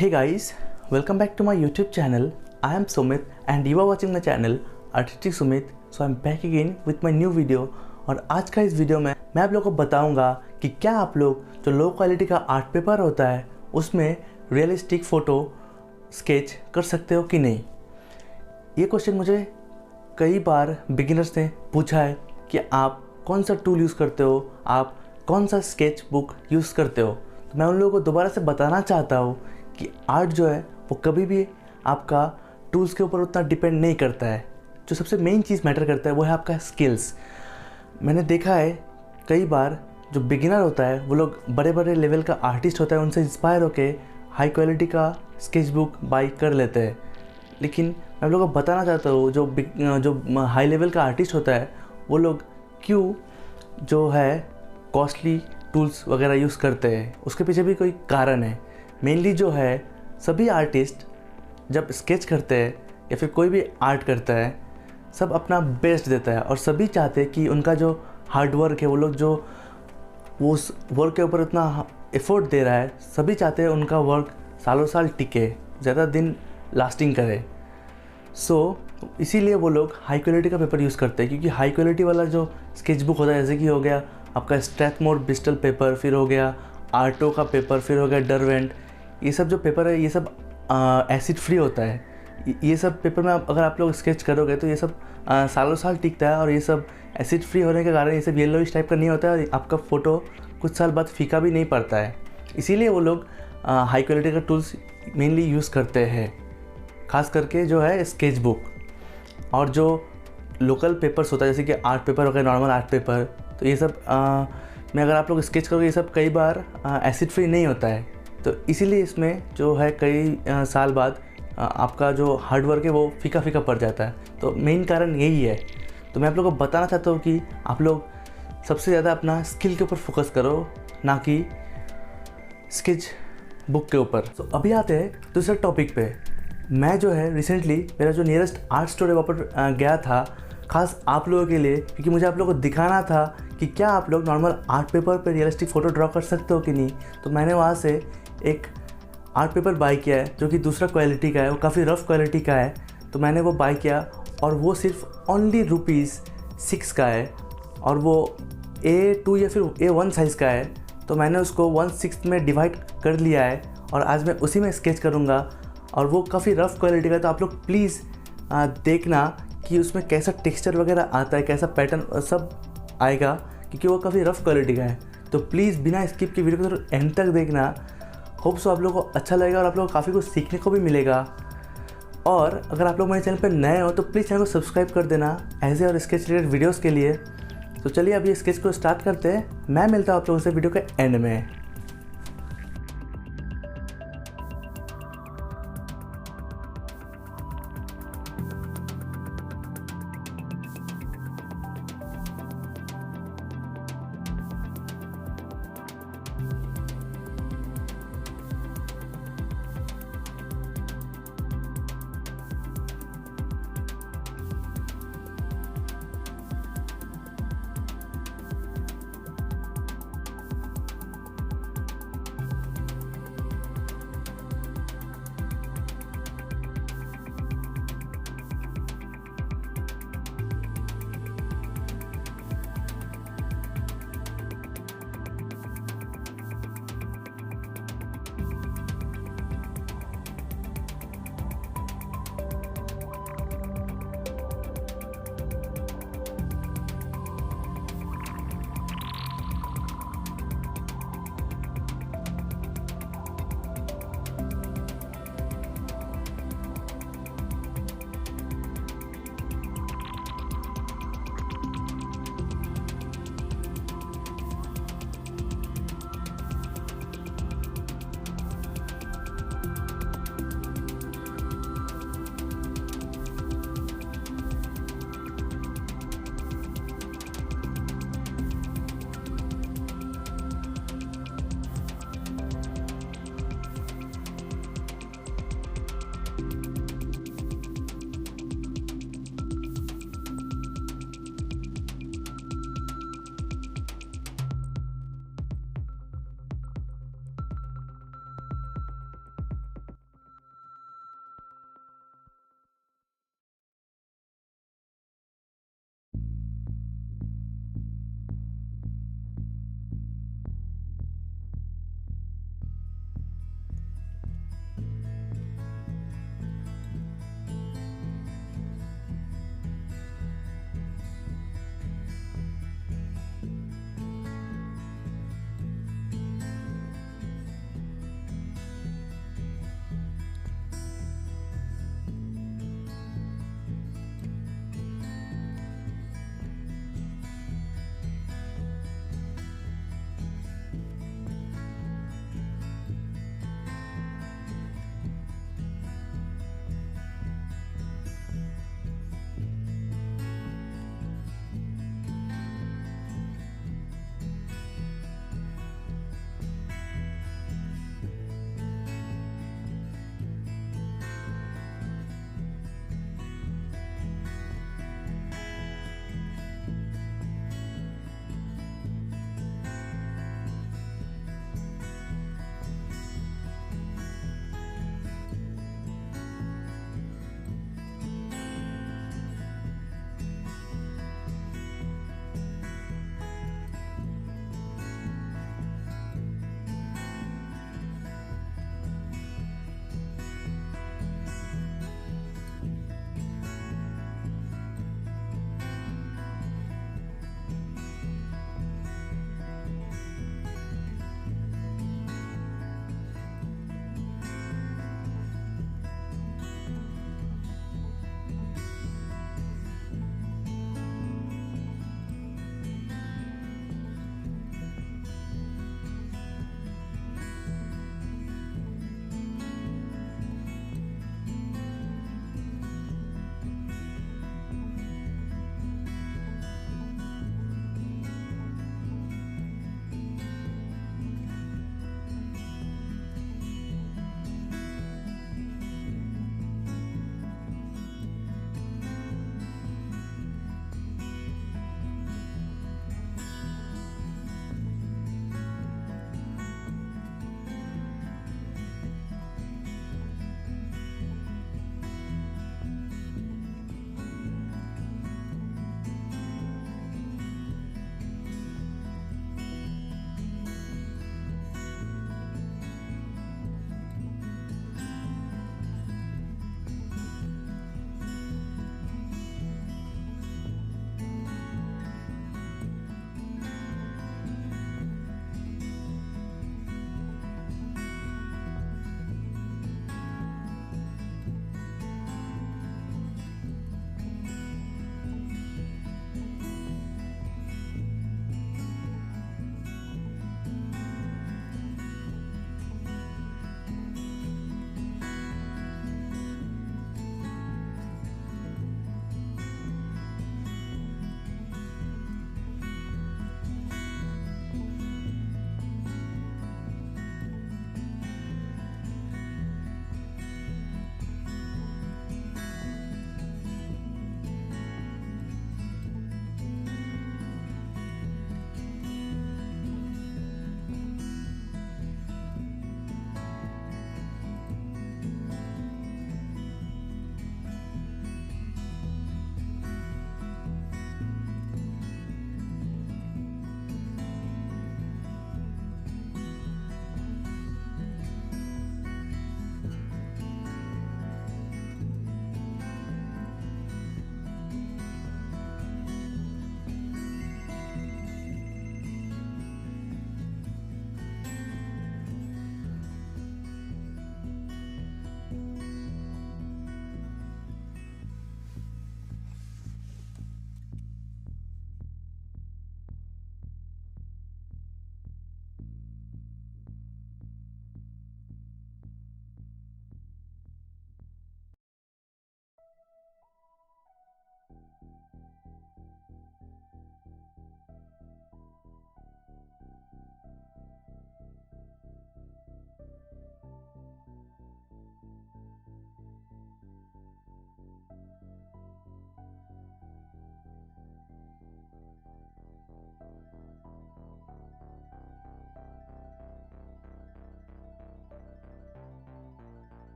Hey guys, welcome back to my YouTube channel. I am Sumit and you are watching my channel artisticsumit. So I'm back again with my new video. और आज का इस video में मैं आप लोगों को बताऊंगा कि क्या आप लोग जो लो क्वालिटी का आर्ट पेपर होता है उसमें रियलिस्टिक फ़ोटो स्केच कर सकते हो कि नहीं। ये क्वेश्चन मुझे कई बार बिगिनर्स ने पूछा है कि आप कौन सा टूल यूज़ करते हो, आप कौन सा स्केच बुक यूज़ करते हो। तो मैं उन लोगों को दोबारा से बताना चाहता हूँ कि आर्ट जो है वो कभी भी आपका टूल्स के ऊपर उतना डिपेंड नहीं करता है। जो सबसे मेन चीज़ मैटर करता है वो है आपका स्किल्स। मैंने देखा है कई बार जो बिगिनर होता है वो लोग बड़े बड़े लेवल का आर्टिस्ट होता है, उनसे इंस्पायर होके हाई क्वालिटी का स्केच बुक बाई कर लेते हैं। लेकिन मैं आप लोगों को बताना चाहता हूँ जो हाई लेवल का आर्टिस्ट होता है वो लोग क्यों जो है कॉस्टली टूल्स वगैरह यूज़ करते हैं। उसके पीछे भी कोई कारण है। मेनली जो है सभी आर्टिस्ट जब स्केच करते हैं या फिर कोई भी आर्ट करता है सब अपना बेस्ट देता है और सभी चाहते हैं कि उनका जो हार्ड वर्क है वो लोग जो वो उस वर्क के ऊपर उतना एफर्ट दे रहा है सभी चाहते हैं उनका वर्क सालों साल टिके, ज़्यादा दिन लास्टिंग करे। इसीलिए वो लोग हाई क्वालिटी का पेपर यूज़ करते हैं, क्योंकि हाई क्वालिटी वाला जो स्केच बुक होता है जैसे कि हो गया आपका स्ट्रैथमोर ब्रिस्टल पेपर, फिर हो गया आर्टो का पेपर, फिर हो गया डरवेंट, ये सब जो पेपर है ये सब एसिड फ्री होता है। ये सब पेपर में अगर आप लोग स्केच करोगे तो ये सब सालों साल टिकता है और ये सब एसिड फ्री होने के कारण ये सब येलोइश टाइप का नहीं होता है और आपका फ़ोटो कुछ साल बाद फीका भी नहीं पड़ता है। इसीलिए वो लोग हाई क्वालिटी का टूल्स मेनली यूज़ करते हैं, ख़ास करके जो है स्केच बुक। और जो लोकल पेपर्स होता है जैसे कि आर्ट पेपर हो गया, नॉर्मल आर्ट पेपर, तो ये सब में अगर आप लोग स्केच करोगे ये सब कई बार एसिड फ्री नहीं होता है। तो इसीलिए इसमें जो है कई साल बाद आपका जो हार्ड वर्क है वो फीका फीका पड़ जाता है। तो मेन कारण यही है। तो मैं आप लोगों को बताना चाहता हूँ कि आप लोग सबसे ज़्यादा अपना स्किल के ऊपर फोकस करो, ना कि स्केच बुक के ऊपर। तो अभी आते हैं दूसरे टॉपिक पे। मैं जो है रिसेंटली मेरा जो नियरेस्ट आर्ट स्टोर वहाँ पर गया था, ख़ास आप लोगों के लिए, क्योंकि मुझे आप लोगों को दिखाना था कि क्या आप लोग नॉर्मल आर्ट पेपर पर रियलिस्टिक फ़ोटो ड्रॉ कर सकते हो कि नहीं। तो मैंने वहाँ से एक आर्ट पेपर बाई किया है जो कि दूसरा क्वालिटी का है, वो काफ़ी रफ़ क्वालिटी का है। तो मैंने वो बाई किया और वो सिर्फ ओनली ₹6 का है और वो A2 या फिर A1 साइज़ का है। तो मैंने उसको 1/6 में डिवाइड कर लिया है और आज मैं उसी में स्केच करूँगा और वो काफ़ी रफ़ क्वालिटी का है। तो आप लोग प्लीज़ देखना कि उसमें कैसा टेक्सचर वगैरह आता है, कैसा पैटर्न सब आएगा, क्योंकि वो काफ़ी रफ़ क्वालिटी का है। तो प्लीज़ बिना स्किप की वीडियो को तो एंड तक देखना। होप सो आप लोगों को अच्छा लगेगा और आप लोगों को काफ़ी कुछ सीखने को भी मिलेगा। और अगर आप लोग मेरे चैनल पर नए हो तो प्लीज़ चैनल को सब्सक्राइब कर देना ऐसे और स्केच रिलेटेड वीडियोज़ के लिए। तो चलिए अभी स्केच को स्टार्ट करते हैं। मैं मिलता हूँ आप लोगों से वीडियो के एंड में।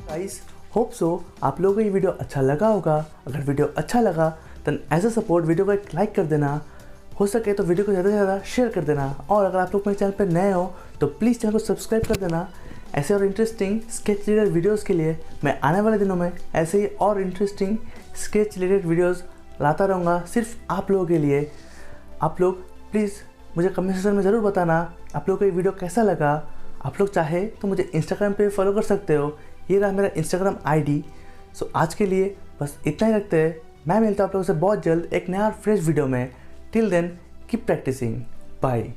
गाइस, होप सो आप लोगों को ये वीडियो अच्छा लगा होगा। अगर वीडियो अच्छा लगा then as a support video को एक लाइक कर देना, हो सके तो वीडियो को ज़्यादा से ज़्यादा शेयर कर देना। और अगर आप लोग मेरे चैनल पर नए हो तो प्लीज़ चैनल को सब्सक्राइब कर देना। ऐसे और इंटरेस्टिंग स्केच रिलेटेड वीडियोस के लिए मैं आने वाले दिनों में ऐसे ही और इंटरेस्टिंग स्केच रिलेटेड वीडियोस लाता रहूँगा सिर्फ आप लोगों के लिए। आप लोग प्लीज़ मुझे कमेंट सेक्शन में ज़रूर बताना आप लोगों को ये वीडियो कैसा लगा। आप लोग चाहे तो मुझे इंस्टाग्राम पे फॉलो कर सकते हो, ये रहा मेरा इंस्टाग्राम ID। सो आज के लिए बस इतना ही रखते हैं। मैं मिलता हूँ आप लोगों से बहुत जल्द एक नया और फ्रेश वीडियो में। Till then keep practicing, bye.